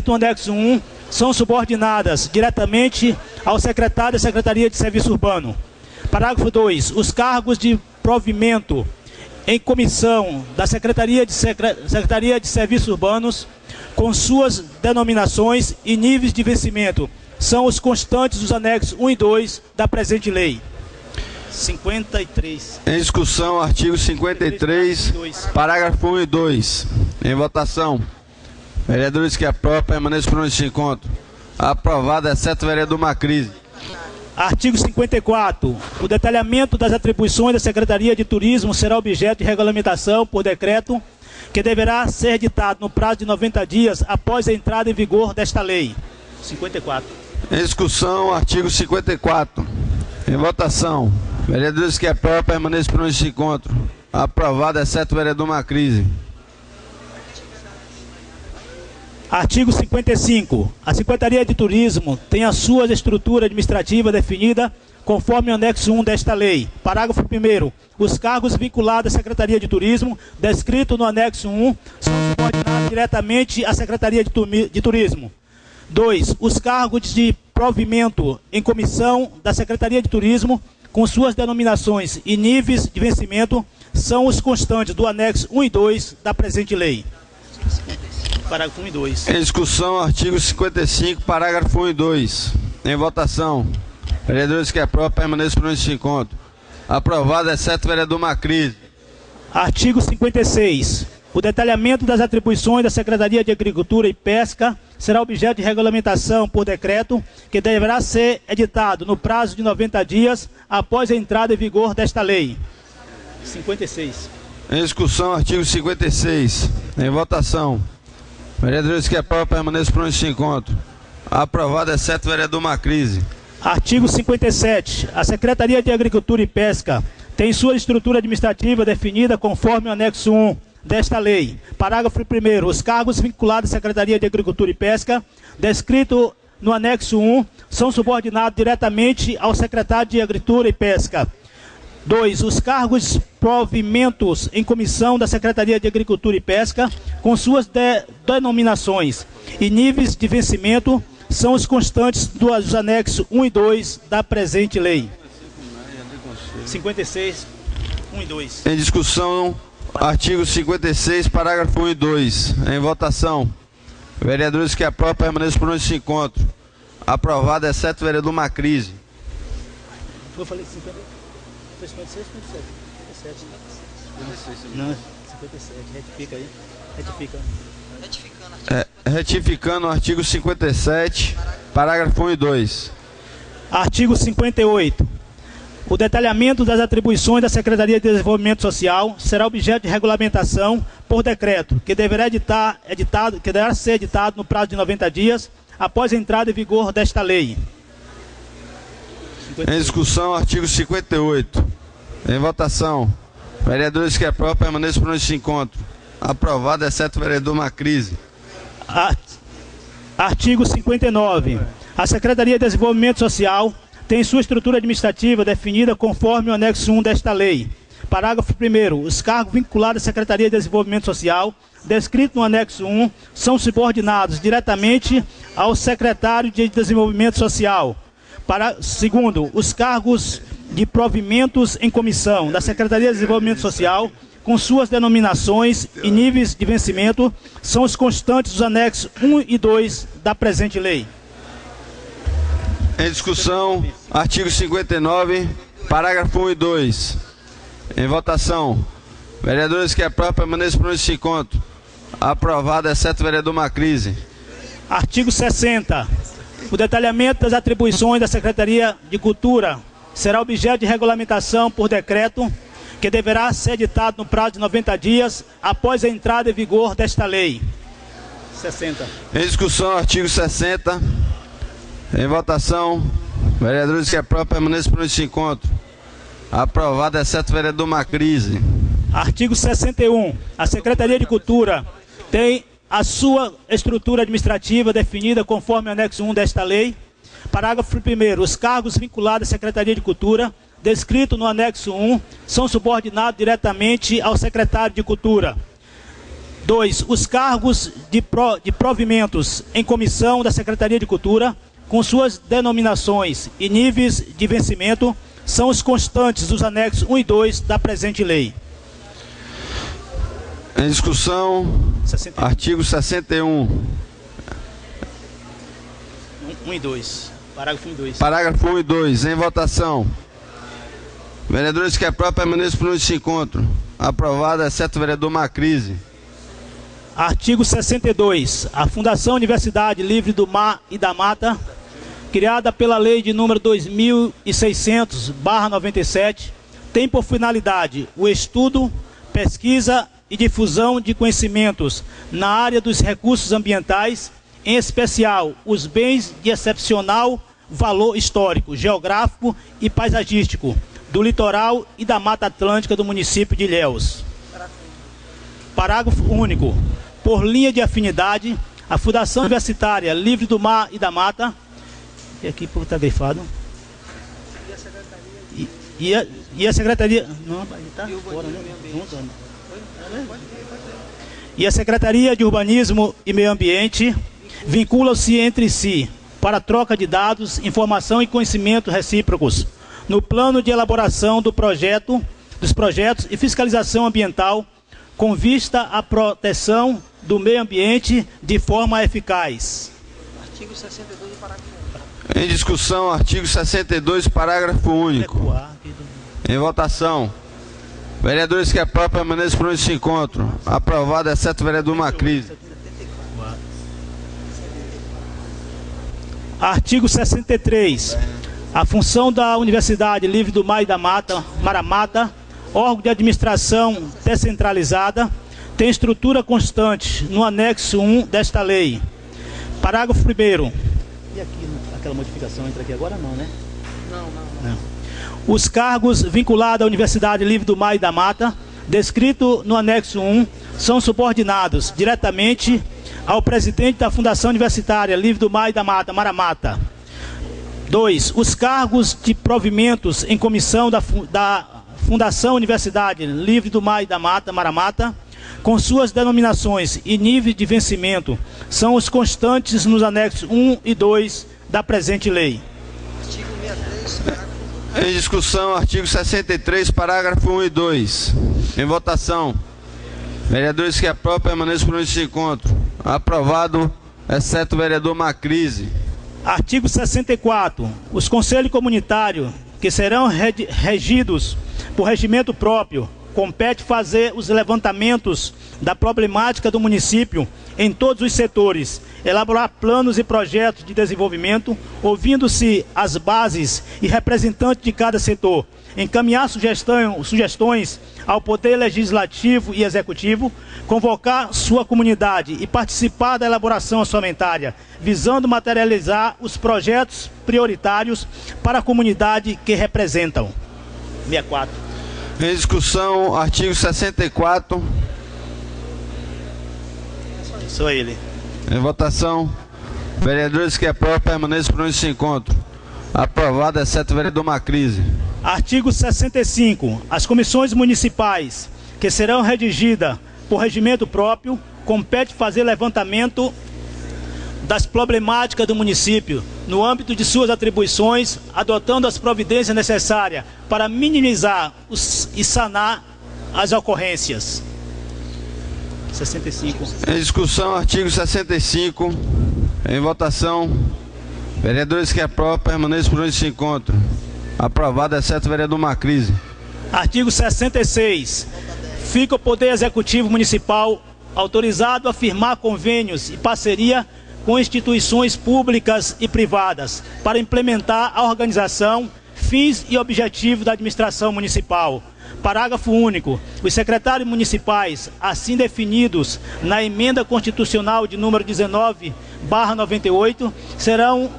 no anexo 1 são subordinadas diretamente ao secretário da Secretaria de Serviço Urbano. Parágrafo 2. Os cargos de provimento em comissão da Secretaria de Serviços Urbanos, com suas denominações e níveis de vencimento, são os constantes dos anexos 1 e 2 da presente lei. 53. Em discussão, artigo 53, parágrafo 1 e 2. Em votação. Vereadores que aprovam, permaneçam por onde se encontram. Aprovado, exceto o vereador Macrise. Artigo 54. O detalhamento das atribuições da Secretaria de Turismo será objeto de regulamentação por decreto, que deverá ser editado no prazo de 90 dias após a entrada em vigor desta lei. 54. Em discussão, artigo 54. Em votação. Vereadores que aprovam, permaneçam por onde se encontram. Aprovado, exceto o vereador Macrise. Artigo 55. A Secretaria de Turismo tem a sua estrutura administrativa definida conforme o anexo 1 desta lei. Parágrafo 1º. Os cargos vinculados à Secretaria de Turismo, descrito no anexo 1, são subordinados diretamente à Secretaria de Turismo. 2. Os cargos de provimento em comissão da Secretaria de Turismo, com suas denominações e níveis de vencimento, são os constantes do anexo 1 e 2 da presente lei. Parágrafo 1 e 2. Em discussão, artigo 55, parágrafo 1 e 2. Em votação. Vereadores que aprovam, permaneçam por onde se encontram. Aprovado, exceto o vereador Macrise. Artigo 56. O detalhamento das atribuições da Secretaria de Agricultura e Pesca será objeto de regulamentação por decreto, que deverá ser editado no prazo de 90 dias após a entrada em vigor desta lei. 56. Em discussão, artigo 56. Em votação. Vereadores que aprovam, permaneçam por onde se encontram. Aprovado, exceto o vereador Macrise. Artigo 57. A Secretaria de Agricultura e Pesca tem sua estrutura administrativa definida conforme o anexo 1 desta lei. Parágrafo 1º. Os cargos vinculados à Secretaria de Agricultura e Pesca, descrito no anexo 1, são subordinados diretamente ao secretário de Agricultura e Pesca. 2. Os cargos provimentos em comissão da Secretaria de Agricultura e Pesca, com suas denominações e níveis de vencimento, são os constantes dos anexos 1 e 2 da presente lei. 56, 1 e 2. Em discussão, artigo 56, parágrafo 1 e 2. Em votação. Vereadores que aprovam, permaneçam por onde se encontram. Aprovado, exceto o vereador Macrise. Eu falei 50, 56, 57. 57. Não, 57. Retifica aí. Retifica. Retificando o artigo 57, parágrafo 1 e 2. Artigo 58. O detalhamento das atribuições da Secretaria de Desenvolvimento Social será objeto de regulamentação por decreto, que deverá ser editado no prazo de 90 dias após a entrada em vigor desta lei. 58. Em discussão, artigo 58. Em votação. Vereadores que aprovam, permaneçam por onde se encontram. Aprovado, exceto o vereador Macrise. Artigo 59. A Secretaria de Desenvolvimento Social tem sua estrutura administrativa definida conforme o anexo 1 desta lei. Parágrafo 1º. Os cargos vinculados à Secretaria de Desenvolvimento Social, descrito no anexo 1, são subordinados diretamente ao secretário de Desenvolvimento Social. Segundo, os cargos de provimentos em comissão da Secretaria de Desenvolvimento Social, com suas denominações e níveis de vencimento, são os constantes dos anexos 1 e 2 da presente lei. Em discussão, artigo 59, parágrafo 1 e 2. Em votação. Vereadores que aprovam, permaneçam por onde se encontram. Aprovado, exceto o vereador Macrise. Artigo 60. O detalhamento das atribuições da Secretaria de Cultura será objeto de regulamentação por decreto, que deverá ser editado no prazo de 90 dias após a entrada em vigor desta lei. 60. Em discussão, artigo 60. Em votação. Vereadores que aprovam, permaneçam por onde se encontram. Aprovado, exceto o vereador Macrise. Artigo 61. A Secretaria de Cultura tem a sua estrutura administrativa definida conforme o anexo 1 desta lei. Parágrafo 1º. Os cargos vinculados à Secretaria de Cultura, descrito no anexo 1, são subordinados diretamente ao secretário de Cultura. 2. Os cargos de provimentos em comissão da Secretaria de Cultura, com suas denominações e níveis de vencimento, são os constantes dos anexos 1 e 2 da presente lei. Em discussão, 61. artigo 61. 1 e 2. Parágrafo 1 e 2. Parágrafo 1 e 2. Em votação. Vereadores que aprovam, permaneçam por nesse encontro. Aprovado, exceto o vereador Macrise. Artigo 62. A Fundação Universidade Livre do Mar e da Mata, criada pela Lei de número 2600/97, tem por finalidade o estudo, pesquisa e difusão de conhecimentos na área dos recursos ambientais, em especial os bens de excepcional valor histórico, geográfico e paisagístico do litoral e da Mata Atlântica do município de Ilhéus. Parágrafo único. Por linha de afinidade, a Fundação Universitária Livre do Mar e da Mata, e aqui está grifado, e a Secretaria... Não, tá fora, né? E a Secretaria de Urbanismo e Meio Ambiente vinculam-se entre si para troca de dados, informação e conhecimento recíprocos no plano de elaboração dos projetos e fiscalização ambiental com vista à proteção do meio ambiente de forma eficaz. Artigo 62 do parágrafo único. Em discussão, artigo 62, parágrafo único. Em votação. Vereadores que aprovam, permaneçam por nesse encontro. Aprovado, exceto o vereador Macrise. Artigo 63. A função da Universidade Livre do Mar e da Mata, Maramata, órgão de administração descentralizada, tem estrutura constante no anexo 1 desta lei. Parágrafo 1º. E aqui, aquela modificação entra aqui agora não, né? Não. Os cargos vinculados à Universidade Livre do Mar e da Mata, descrito no anexo 1, são subordinados diretamente ao presidente da Fundação Universitária Livre do Mar e da Mata, Maramata. 2. Os cargos de provimentos em comissão da Fundação Universidade Livre do Mar e da Mata, Maramata, com suas denominações e níveis de vencimento, são os constantes nos anexos 1 e 2 da presente lei. Artigo 63, parágrafo. Em discussão, artigo 63, parágrafo 1 e 2. Em votação. Vereadores que aprovam, permaneçam por nesse encontro. Aprovado, exceto o vereador Macrise. Artigo 64. Os conselhos comunitários, que serão regidos por regimento próprio, compete fazer os levantamentos da problemática do município em todos os setores, elaborar planos e projetos de desenvolvimento, ouvindo-se as bases e representantes de cada setor, encaminhar sugestões ao Poder Legislativo e Executivo, convocar sua comunidade e participar da elaboração orçamentária, visando materializar os projetos prioritários para a comunidade que representam. 64. Em discussão, artigo 64. Sou ele. Em votação. Vereadores que aprovam, permaneçam por nesse encontro. Aprovado, exceto o vereador Macrise. Artigo 65. As comissões municipais, que serão redigidas por regimento próprio, compete fazer levantamento das problemáticas do município, no âmbito de suas atribuições, adotando as providências necessárias para minimizar e sanar as ocorrências. 65. Em discussão, artigo 65. Em votação. Vereadores que aprovam, permaneçam por esse encontro. Aprovado, exceto o vereador Macrise. Artigo 66. Fica o Poder Executivo Municipal autorizado a firmar convênios e parceria com instituições públicas e privadas para implementar a organização, fins e objetivos da administração municipal. Parágrafo único. Os secretários municipais, assim definidos na emenda constitucional de número 19/98, serão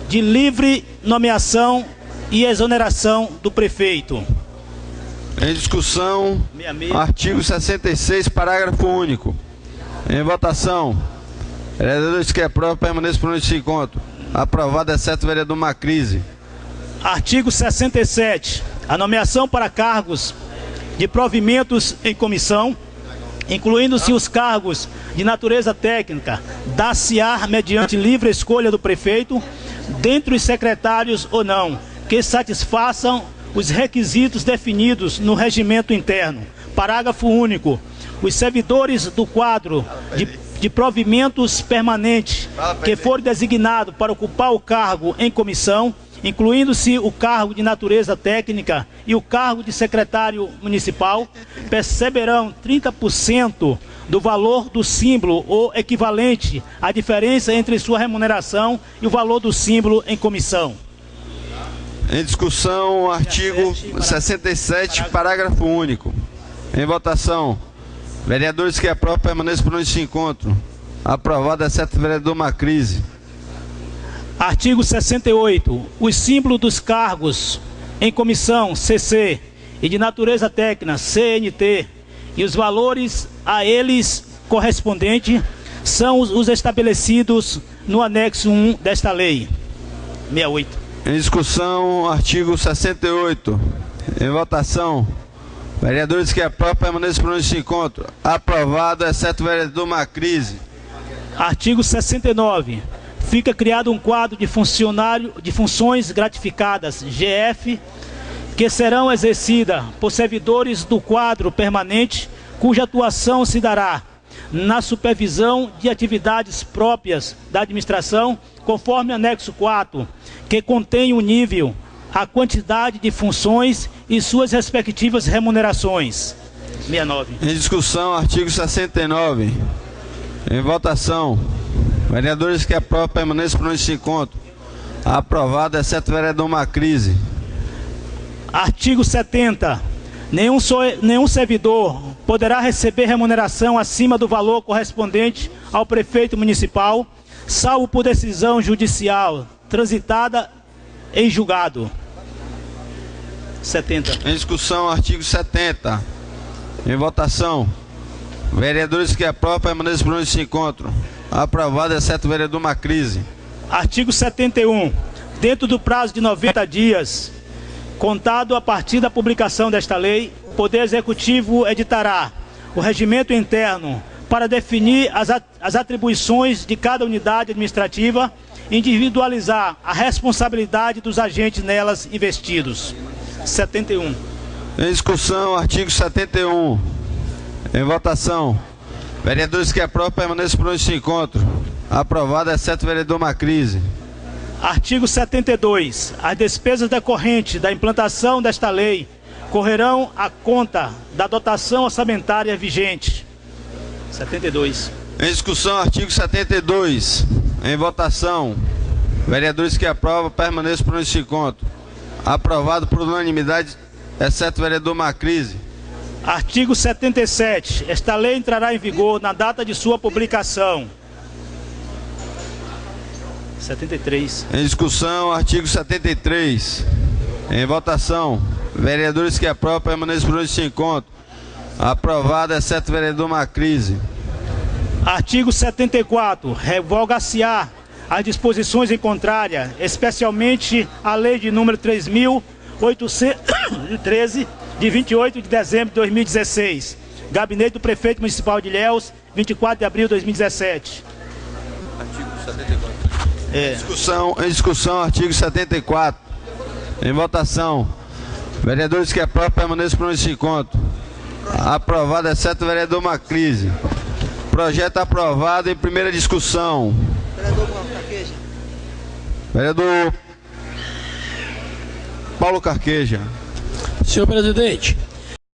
de livre nomeação e exoneração do prefeito. Em discussão, artigo 66, parágrafo único. Em votação. Vereadores que aprovam, permaneçam por esse encontro. Aprovado, exceto o vereador Macrise. Artigo 67. A nomeação para cargos de provimentos em comissão, incluindo-se os cargos de natureza técnica, dar-se-á mediante livre escolha do prefeito, dentre os secretários ou não, que satisfaçam os requisitos definidos no regimento interno. Parágrafo único. Os servidores do quadro de provimentos permanentes que forem designados para ocupar o cargo em comissão, incluindo-se o cargo de natureza técnica e o cargo de secretário municipal, perceberão 30% do valor do símbolo ou equivalente à diferença entre sua remuneração e o valor do símbolo em comissão. Em discussão, o artigo 67, parágrafo único. Em votação. Vereadores que aprovam, permaneçam por nesse encontro. Aprovado, exceto o vereador Macrise. Artigo 68. Os símbolos dos cargos em comissão, CC, e de natureza técnica, CNT, e os valores a eles correspondentes são os estabelecidos no anexo 1 desta lei. 68. Em discussão, artigo 68. Em votação. Vereadores que aprovam, permaneçam por nesse encontro. Aprovado, exceto o vereador Macrise. Artigo 69. Fica criado um quadro de funções gratificadas, GF, que serão exercidas por servidores do quadro permanente, cuja atuação se dará na supervisão de atividades próprias da administração, conforme anexo 4, que contém o nível, a quantidade de funções e suas respectivas remunerações. 69. Em discussão, artigo 69. Em votação. Vereadores que aprovam, permaneçam por esse encontro. Aprovado, exceto o vereador Macrise. Artigo 70. Nenhum servidor poderá receber remuneração acima do valor correspondente ao prefeito municipal, salvo por decisão judicial transitada em julgado. 70. Em discussão, artigo 70. Em votação. Vereadores que aprovam, permaneçam por esse encontro. Aprovado, exceto o vereador Macrise. Artigo 71. Dentro do prazo de 90 dias, contado a partir da publicação desta lei, o Poder Executivo editará o regimento interno para definir as atribuições de cada unidade administrativa, individualizar a responsabilidade dos agentes nelas investidos. 71. Em discussão, artigo 71. Em votação. Vereadores que aprovam, permaneçam por esse encontro. Aprovado, exceto o vereador Macrise. Artigo 72. As despesas decorrentes da implantação desta lei correrão à conta da dotação orçamentária vigente. 72. Em discussão, artigo 72. Em votação. Vereadores que aprovam, permaneçam por esse encontro. Aprovado por unanimidade, exceto o vereador Macrise. Artigo 77. Esta lei entrará em vigor na data de sua publicação. 73. Em discussão, artigo 73. Em votação. Vereadores que aprovam, permaneçam por esse encontro. Aprovado, exceto o vereador Macrise. Artigo 74. Revoga-se-á as disposições em contrária, especialmente a lei de número 3.813, de 28 de dezembro de 2016. Gabinete do Prefeito Municipal de Ilhéus, 24 de abril de 2017. Artigo 74. Em discussão, artigo 74. Em votação. Vereadores que aprovam, permaneçam por esse encontro. Aprovado, exceto o vereador Macrise. Projeto aprovado em primeira discussão. Vereador Carqueja. Vereador Paulo Carqueja. Senhor presidente,